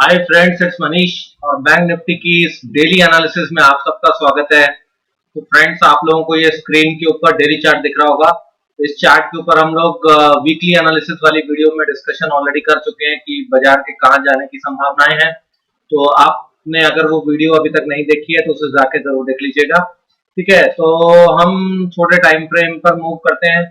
Hi friends, it's Manish और bank Nifty की इस डेली एनालिसिस में आप सबका स्वागत है। तो फ्रेंड्स, आप लोगों को ये स्क्रीन के ऊपर डेली चार्ट दिख रहा होगा। इस चार्ट के ऊपर हम लोग वीकली एनालिसिस वाली वीडियो में डिस्कशन ऑलरेडी कर चुके हैं कि बाजार के कहाँ जाने की संभावनाएं हैं। तो आपने अगर वो वीडियो अभी तक नहीं देखी है तो उसे जाके जरूर देख लीजिएगा। ठीक है, तो हम छोटे टाइम फ्रेम पर मूव करते हैं।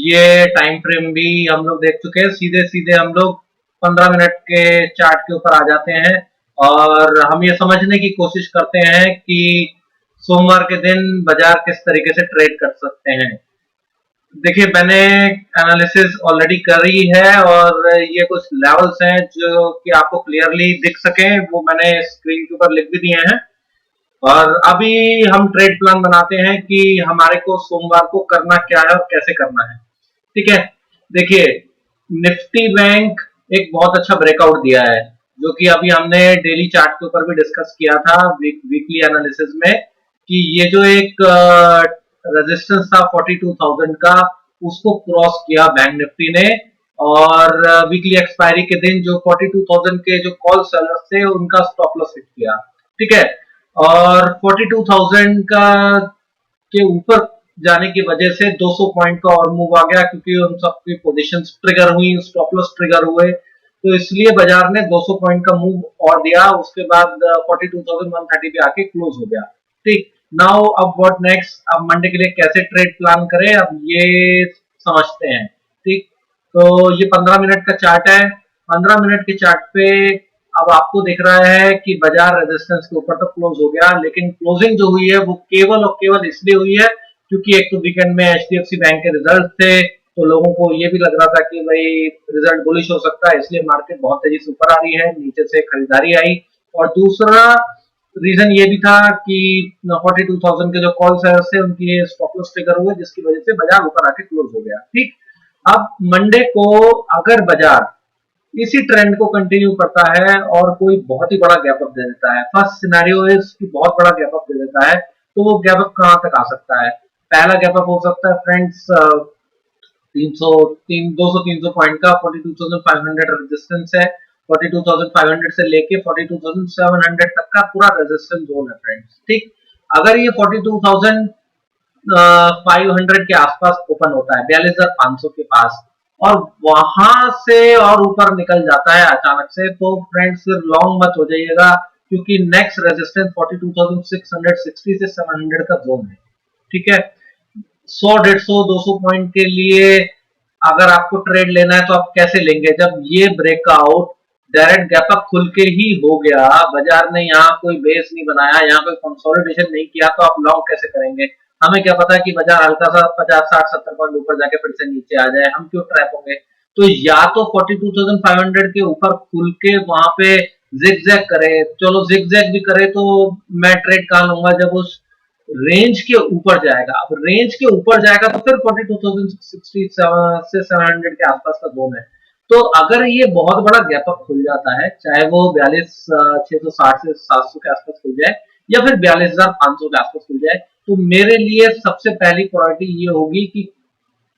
ये टाइम फ्रेम भी हम लोग देख चुके हैं। सीधे सीधे हम लोग 15 मिनट के चार्ट के ऊपर आ जाते हैं और हम ये समझने की कोशिश करते हैं कि सोमवार के दिन बाजार किस तरीके से ट्रेड कर सकते हैं। देखिए, मैंने एनालिसिस ऑलरेडी करी है और ये कुछ लेवल्स हैं जो कि आपको क्लियरली दिख सके, वो मैंने स्क्रीन के ऊपर लिख भी दिए हैं। और अभी हम ट्रेड प्लान बनाते हैं कि हमारे को सोमवार को करना क्या है और कैसे करना है। ठीक है, देखिए, निफ्टी बैंक एक बहुत अच्छा ब्रेकआउट दिया है, जो कि अभी हमने डेली चार्ट के ऊपर भी डिस्कस किया था वीकली एनालिसिस में, कि ये जो एक रेजिस्टेंस था 42,000 का, उसको क्रॉस किया बैंक निफ्टी ने। और वीकली एक्सपायरी के दिन जो 42,000 के जो कॉल सेलर्स थे उनका स्टॉप लॉस हिट किया। ठीक है, और 42,000 का के ऊपर जाने की वजह से 200 पॉइंट का और मूव आ गया, क्योंकि उन सबकी पोजीशंस ट्रिगर हुई, स्टॉप लॉस ट्रिगर हुए, तो इसलिए बाजार ने 200 पॉइंट का मूव और दिया। उसके बाद 42,130 पे आके क्लोज हो गया। ठीक, नाउ अब व्हाट नेक्स्ट, अब मंडे के लिए कैसे ट्रेड प्लान करें, अब ये समझते हैं। ठीक, तो ये 15 मिनट का चार्ट है। 15 मिनट के चार्ट पे अब आपको दिख रहा है कि बाजार रेजिस्टेंस के ऊपर तो क्लोज हो गया, लेकिन क्लोजिंग जो हुई है वो केवल और केवल इसलिए हुई है क्योंकि एक तो वीकेंड में एचडीएफसी बैंक के रिजल्ट थे, तो लोगों को ये भी लग रहा था कि भाई रिजल्ट बुलिश हो सकता है, इसलिए मार्केट बहुत तेजी से ऊपर आ रही है, नीचे से खरीदारी आई। और दूसरा रीजन ये भी था कि 42,000 के जो कॉल सेलर्स थे उनकी स्टॉप लॉस ट्रिगर हुए, जिसकी वजह से बाजार ऊपर आके क्लोज हो गया। ठीक, अब मंडे को अगर बाजार इसी ट्रेंड को कंटिन्यू करता है और कोई बहुत ही बड़ा गैप अप दे देता है, फर्स्ट सिनेरियो इज कि बहुत बड़ा गैप अप दे देता है, तो वो गैप अप कहां तक आ सकता है। पहला गैप अप हो सकता है फ्रेंड्स 200-300 पॉइंट का। 42,500 रेजिस्टेंस है, 42,500 से लेके 42,700 तक का पूरा रेजिस्टेंस जोन है फ्रेंड्स। ठीक, अगर ये 42,500 के आसपास ओपन होता है 42,500 के पास, और वहां से और ऊपर निकल जाता है अचानक से, तो फ्रेंड्स फिर लॉन्ग मत हो जाइएगा, क्योंकि नेक्स्ट रेजिस्टेंस 42,660 से 700 का जोन है। ठीक है, 100, 150, 200 पॉइंट के लिए अगर आपको ट्रेड लेना है तो आप कैसे लेंगे, जब ये ब्रेकआउट डायरेक्ट गैप अप खुल के ही हो गया, बाजार ने यहाँ कोई बेस नहीं बनाया, यहाँ कोई कंसोलिडेशन नहीं किया, तो आप लॉन्ग कैसे करेंगे। हमें क्या पता कि बाजार हल्का सा 50, 60, 70 पॉइंट ऊपर जाके फिर से नीचे आ जाए, हम क्यों ट्रैप होंगे। तो या तो 42,500 के ऊपर खुल के वहां पे जिग जैग करे, चलो जिग जैग भी करे तो मैं ट्रेड कहां लूंगा जब उस रेंज के ऊपर जाएगा। अब रेंज के ऊपर जाएगा तो फिर 42,660 से 700 के आसपास का जोन है। तो अगर ये बहुत बड़ा गैप अप खुल जाता है, चाहे वो 42,660 से 700 के आसपास खुल जाए या फिर 42,500 के आसपास खुल जाए, तो मेरे लिए सबसे पहली प्रायोरिटी ये होगी कि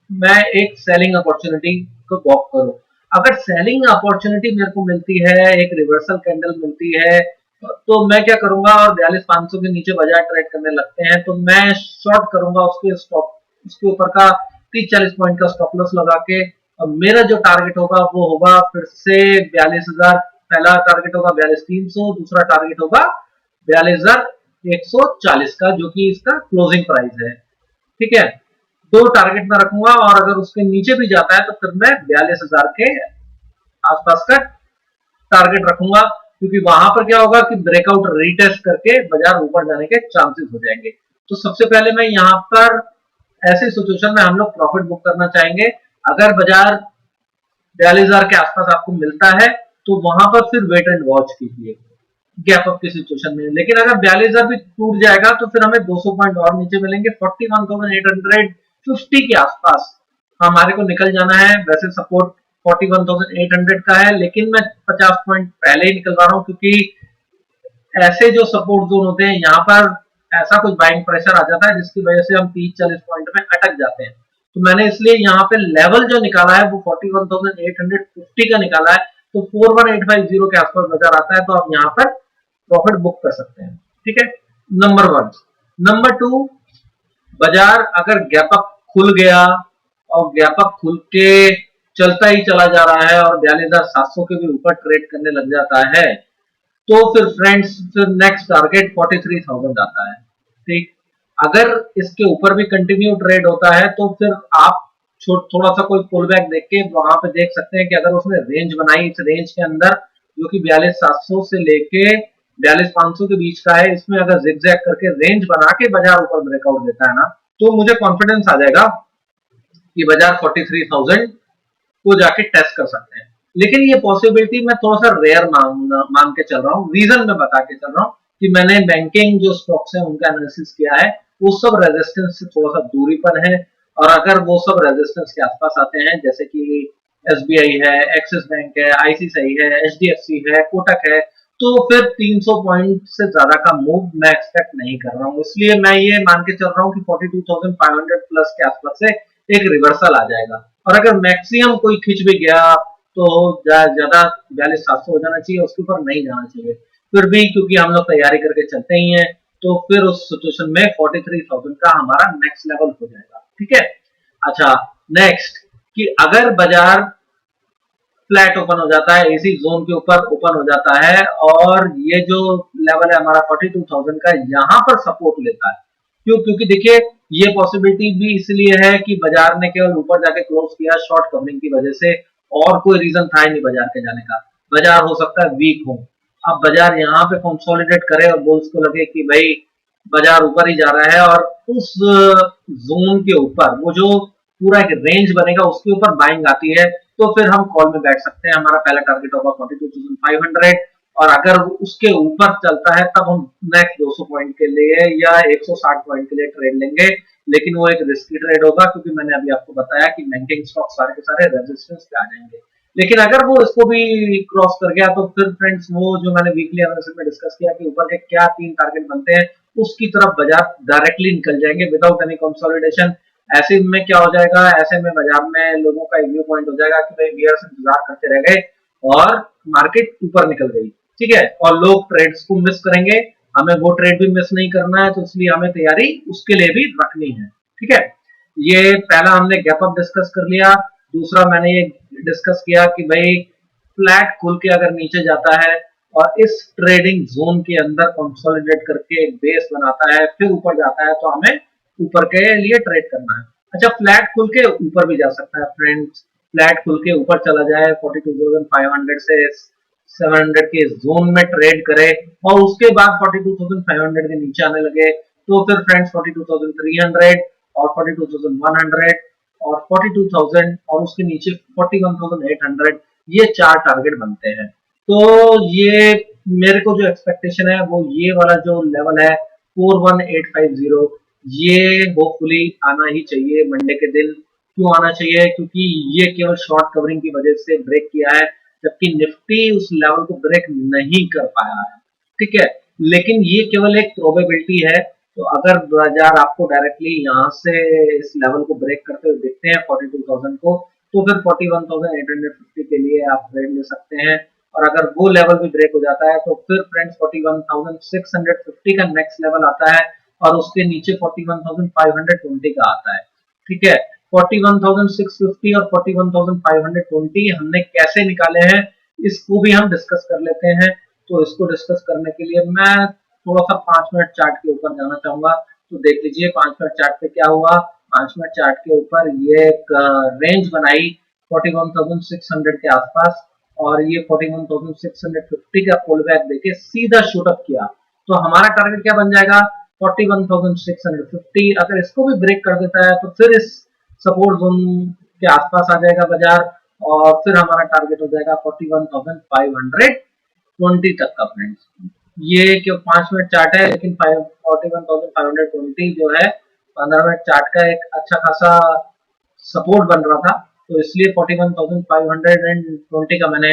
मैं एक सेलिंग अपॉर्चुनिटी को वॉक करूं। अगर सेलिंग अपॉर्चुनिटी मेरे को मिलती है, एक रिवर्सल कैंडल मिलती है, तो मैं क्या करूंगा, और 42,500 के नीचे बाजार ट्रेड करने लगते हैं तो मैं शॉर्ट करूंगा उसके स्टॉप, उसके ऊपर का 30-40 पॉइंट का स्टॉप लॉस लगा के। और मेरा जो टारगेट होगा वो होगा फिर से 42,000। पहला टारगेट होगा 42,300, दूसरा टारगेट होगा 42,140 का, जो कि इसका क्लोजिंग प्राइस है। ठीक है, दो टारगेट में रखूंगा, और अगर उसके नीचे भी जाता है तो फिर मैं 42,000 के आसपास का टारगेट रखूंगा, क्योंकि वहां पर क्या होगा कि ब्रेकआउट रीटेस्ट करके बाजार ऊपर जाने के चांसेस हो जाएंगे। तो सबसे पहले मैं यहाँ पर ऐसी सिचुएशन में हम लोग प्रॉफिट बुक करना चाहेंगे। अगर बाजार 42,000 के आसपास आपको मिलता है तो वहां पर फिर वेट एंड वॉच कीजिए गैप अप की सिचुएशन में। लेकिन अगर 42,000 भी टूट जाएगा तो फिर हमें 200 पॉइंट और नीचे मिलेंगे, 41,850 के आसपास हमारे को निकल जाना है। वैसे सपोर्ट 41,800 का है, लेकिन मैं 50 पॉइंट पहले ही निकलवा रहा हूँ, क्योंकि ऐसे जो सपोर्ट जोन होते हैं यहाँ पर ऐसा कुछ बाइंग प्रेशर आ जाता है जिसकी वजह से हम 30-40 पॉइंट में अटक जाते हैं। तो मैंने इसलिए यहाँ पे लेवल जो निकाला है वो 41,850 का निकाला है। तो 41850 के आसपास बाजार आता है तो आप यहाँ पर प्रॉफिट बुक कर सकते हैं। ठीक है, नंबर 1। नंबर 2, बाजार अगर गैप अप खुल गया और गैप अप खुल के चलता ही चला जा रहा है और 42,700 के भी ऊपर ट्रेड करने लग जाता है, तो फिर फ्रेंड्स फिर नेक्स्ट टारगेट 43,000 आता है। ठीक, अगर इसके ऊपर भी कंटिन्यू ट्रेड होता है तो फिर आप थोड़ा सा कोई पुल बैक देख के वहां पे देख सकते हैं कि अगर उसने रेंज बनाई इस रेंज के अंदर जो कि 42,700 से लेके 42,500 के बीच का है, इसमें अगर जिगजैग करके रेंज बना के बाजार ऊपर ब्रेकआउट देता है ना, तो मुझे कॉन्फिडेंस आ जाएगा कि बाजार 43,000 को जाके टेस्ट कर सकते हैं। लेकिन ये पॉसिबिलिटी मैं थोड़ा सा रेयर मान के चल रहा हूँ। रीजन मैं बता के चल रहा हूँ कि मैंने बैंकिंग जो स्टॉक्स है उनका एनालिसिस किया है, वो सब रेजिस्टेंस से थोड़ा सा दूरी पर है, और अगर वो सब रेजिस्टेंस के आसपास आते हैं जैसे कि एसबीआई है, एक्सिस बैंक है, आईसीआईसीआई है, एचडीएफसी है, कोटक है, तो फिर 300 पॉइंट से ज्यादा का मूव मैं एक्सपेक्ट नहीं कर रहा हूँ। इसलिए मैं ये मान के चल रहा हूँ कि 42,500 प्लस के आसपास से एक रिवर्सल आ जाएगा, और अगर मैक्सिमम कोई खिंच भी गया तो ज्यादा 42,700 हो जाना चाहिए, उसके ऊपर नहीं जाना चाहिए। फिर भी क्योंकि हम लोग तैयारी करके चलते ही हैं, तो फिर उस सिचुएशन में 43,000 का हमारा नेक्स्ट लेवल हो जाएगा। ठीक है, अच्छा, नेक्स्ट कि अगर बाजार फ्लैट ओपन हो जाता है, इसी जोन के ऊपर ओपन हो जाता है, और ये जो लेवल है हमारा 42,000 का, यहाँ पर सपोर्ट लेता है। क्यों? क्योंकि देखिए ये पॉसिबिलिटी भी इसलिए है कि बाजार ने केवल ऊपर जाके क्लोज किया शॉर्ट कवरिंग की वजह से, और कोई रीजन था ही नहीं बाजार के जाने का। बाजार हो सकता है वीक हो, अब बाजार यहाँ पे कंसोलिडेट करे और बुल्स को लगे कि भाई बाजार ऊपर ही जा रहा है, और उस जोन के ऊपर वो जो पूरा एक रेंज बनेगा उसके ऊपर बाइंग आती है, तो फिर हम कॉल में बैठ सकते हैं। हमारा पहला टारगेट होगा 42,500, और अगर उसके ऊपर चलता है तब हम नेक्स्ट 200 पॉइंट के लिए या 160 पॉइंट के लिए ट्रेड लेंगे। लेकिन वो एक रिस्की ट्रेड होगा, क्योंकि मैंने अभी आपको बताया कि बैंकिंग स्टॉक सारे के सारे रेजिस्टेंस पे आ जाएंगे। लेकिन अगर वो इसको भी क्रॉस कर गया तो फिर फ्रेंड्स वो जो मैंने वीकली एनालिसिस में डिस्कस किया कि ऊपर के क्या 3 टारगेट बनते हैं, उसकी तरफ बाजार डायरेक्टली निकल जाएंगे विदाउट एनी कंसोलिडेशन। ऐसे में क्या हो जाएगा, ऐसे में बाजार में लोगों का व्यू पॉइंट हो जाएगा कि भाई बियर्स इंतजार करते रह गए और मार्केट ऊपर निकल गई। ठीक है, और लोग ट्रेड्स को मिस करेंगे, हमें वो ट्रेड भी मिस नहीं करना है, तो इसलिए हमें तैयारी उसके लिए भी रखनी है। ठीक है, ये पहला हमने गैप अप डिस्कस कर लिया। दूसरा मैंने ये डिस्कस किया कि भाई फ्लैट खुल के अगर नीचे जाता है और इस ट्रेडिंग जोन के अंदर कंसोलिडेट करके एक बेस बनाता है, फिर ऊपर जाता है, तो हमें ऊपर के लिए ट्रेड करना है। अच्छा, फ्लैट खुल के ऊपर भी जा सकता है फ्रेंड्स, फ्लैट खुल के ऊपर चला जाए 42,500 से 700 के जोन में ट्रेड करे, और उसके बाद 42,500 के नीचे आने लगे, तो फिर फ्रेंड्स 42,300 और 42,100 और 42,000 और उसके नीचे 41,800, ये 4 टारगेट बनते हैं। तो ये मेरे को जो एक्सपेक्टेशन है वो ये वाला जो लेवल है 41850, ये होपफुली आना ही चाहिए मंडे के दिन। क्यों आना चाहिए? क्योंकि ये केवल शॉर्ट कवरिंग की वजह से ब्रेक किया है, जबकि निफ्टी उस लेवल को ब्रेक नहीं कर पाया है। ठीक है, लेकिन ये केवल एक प्रोबेबिलिटी है। तो अगर बाजार आपको डायरेक्टली यहाँ से इस लेवल को ब्रेक करते हुए देखते हैं 42,000 को, तो फिर 41,850 के लिए आप ट्रेड ले सकते हैं। और अगर वो लेवल भी ब्रेक हो जाता है तो फिर फ्रेंड्स 41,650 का नेक्स्ट लेवल आता है, और उसके नीचे 41,520 का आता है। ठीक है, 41,650 और 41,520 हमने कैसे निकाले हैं, इसको भी हम डिस्कस कर लेते हैं। तो इसको डिस्कस करने के लिए मैं थोड़ा सा 5 मिनट चार्ट के ऊपर जाना चाहूंगा। तो देख लीजिए 5 मिनट चार्ट पे क्या हुआ। 5 मिनट चार्ट के ऊपर ये एक रेंज बनाई 41,600 के आसपास, और ये 41,650 का पुल बैक देके सीधा शूट अप किया। तो हमारा टारगेट क्या बन जाएगा 41,650। अगर इसको भी ब्रेक कर देता है तो फिर इस सपोर्ट जोन के आसपास आ जाएगा बाजार, और फिर हमारा टारगेट हो जाएगा 41,520 तक का फ्रेंड्स। ये क्यों 5 मिनट चार्ट है, लेकिन 41,520 जो है 15 मिनट चार्ट का एक अच्छा खासा सपोर्ट बन रहा था, तो इसलिए 41,520 का मैंने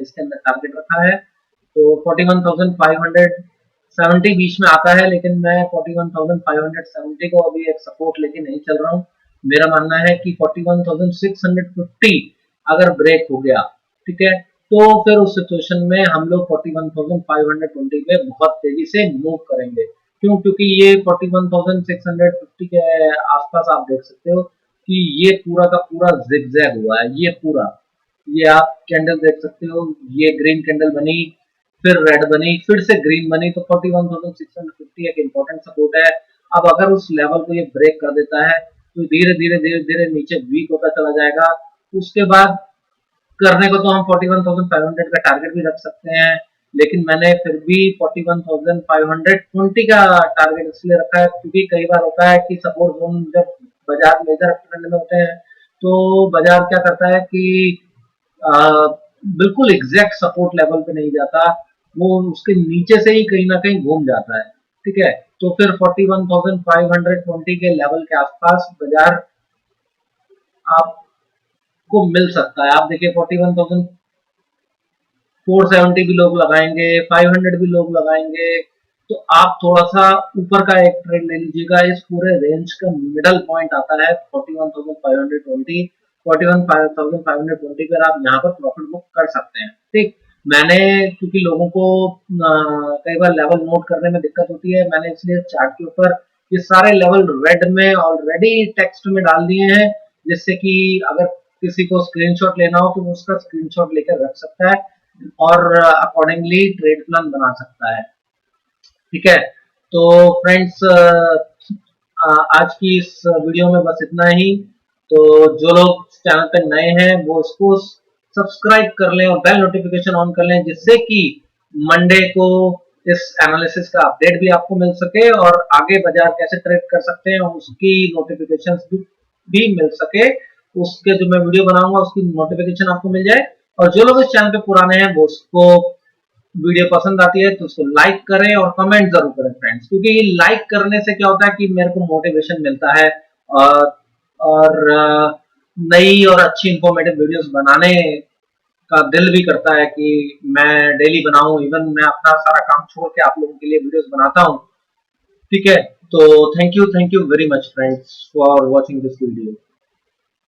इसके अंदर टारगेट रखा है। तो 41,570 बीच में आता है, लेकिन मैं 41,570 को अभी एक सपोर्ट लेके नहीं चल रहा हूँ। मेरा मानना है कि 41,650 अगर ब्रेक हो गया, ठीक है, तो फिर उस सिचुएशन में हम लोग 41,520 पे बहुत तेजी से मूव करेंगे। क्यों? क्योंकि ये 41,650 के आसपास आप देख सकते हो कि ये पूरा का पूरा जिगजैग हुआ है। ये पूरा, ये आप कैंडल देख सकते हो, ये ग्रीन कैंडल बनी, फिर रेड बनी, फिर से ग्रीन बनी, तो 41,650 एक इम्पोर्टेंट सपोर्ट है। अब अगर उस लेवल को ये ब्रेक कर देता है तो धीरे धीरे धीरे धीरे नीचे वीक होता चला जाएगा। उसके बाद करने को तो हम 41,500 का टारगेट भी रख सकते हैं, लेकिन मैंने फिर भी 41,520 का टारगेट इसलिए रखा है क्योंकि कई बार होता है कि सपोर्ट जोन जब बाजार मेजर ट्रेंड में होते हैं तो बाजार क्या करता है कि आ, बिल्कुल एग्जैक्ट सपोर्ट लेवल पे नहीं जाता, वो उसके नीचे से ही कहीं ना कहीं घूम जाता है। ठीक है, तो फिर 41,520 के लेवल के आसपास बाजार आपको मिल सकता है। आप देखिए 41,470 भी लोग लगाएंगे, 500 भी लोग लगाएंगे, तो आप थोड़ा सा ऊपर का एक ट्रेड ले लीजिएगा। इस पूरे रेंज का मिडल पॉइंट आता है 41,520, 41,520 पर आप यहाँ पर प्रॉफिट बुक कर सकते हैं। ठीक, मैंने क्योंकि लोगों को कई बार लेवल नोट करने में दिक्कत होती है, मैंने इसलिए चार्ट के ऊपर ये सारे लेवल रेड में ऑलरेडी टेक्स्ट में डाल दिए हैं, जिससे कि अगर किसी को स्क्रीनशॉट लेना हो तो वो उसका स्क्रीनशॉट लेकर रख सकता है और अकॉर्डिंगली ट्रेड प्लान बना सकता है। ठीक है, तो फ्रेंड्स आज की इस वीडियो में बस इतना ही। तो जो लोग चैनल पे नए हैं वो इसको सब्सक्राइब कर लें और बेल नोटिफिकेशन ऑन कर लें, जिससे कि मंडे को इस एनालिसिस का अपडेट भी आपको मिल सके और आगे बाजार कैसे ट्रेड कर सकते हैं उसकी नोटिफिकेशंस भी मिल सके। उसके जो मैं वीडियो बनाऊंगा उसकी नोटिफिकेशन आपको मिल जाए। और जो लोग इस चैनल पे पुराने हैं वो उसको वीडियो पसंद आती है तो उसको लाइक करें और कमेंट जरूर करें फ्रेंड्स, क्योंकि ये लाइक करने से क्या होता है कि मेरे को मोटिवेशन मिलता है और और नई और अच्छी इंफॉर्मेटिव वीडियोस बनाने का दिल भी करता है कि मैं डेली बनाऊं। इवन मैं अपना सारा काम छोड़ के आप लोगों के लिए वीडियोस बनाता हूं। ठीक है, तो thank you very much friends for watching this video.